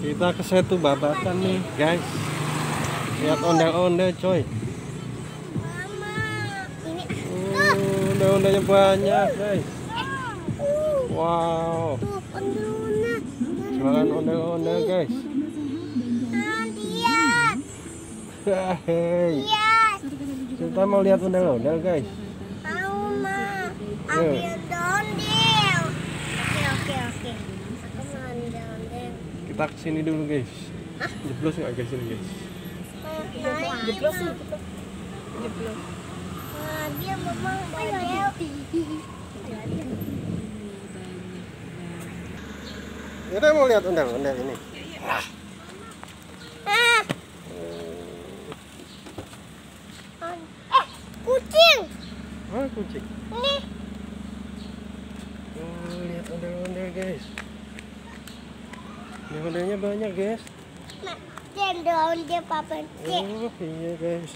Kita ke Setu Babakan nih, guys. Lihat ondel-ondel, coy. Ondel-ondelnya banyak, guys. Wow. Jualan ondel-ondel, guys. Hei. Kita mau lihat ondel-ondel, guys. Mau, Ma. Ambil ondel. Oke. Aku mau ondel-ondel. Kita kesini dulu, guys. Jeblos nggak guys ini, guys? Jeblos. Dia memang ondel. Kita mau lihat ondel-ondel ini. Kucing. Kucing. Ini. Lihat ondel-ondel, guys. Ondel-ondelnya banyak, guys. Ondel papa. Iya, guys.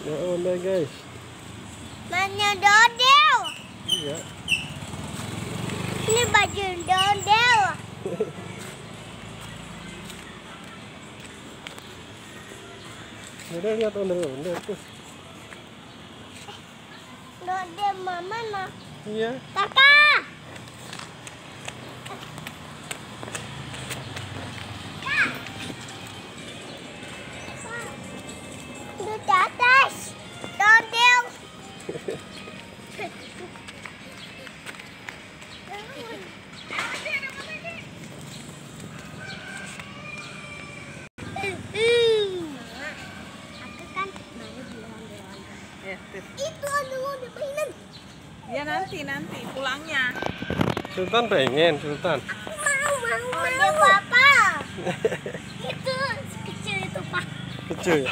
Ondel, guys. Mana ondel? Iya. Ini baju ondel. Udah lihat ondel-ondel tuh. Ondel mama nah. Iya. Kakak. Di atas. Ondel. Itu ondel mainan. Ya nanti pulangnya. Sultan pengen, Sultan. Mau. Ondel papa. Itu kecil itu, Pak. Kecil ya?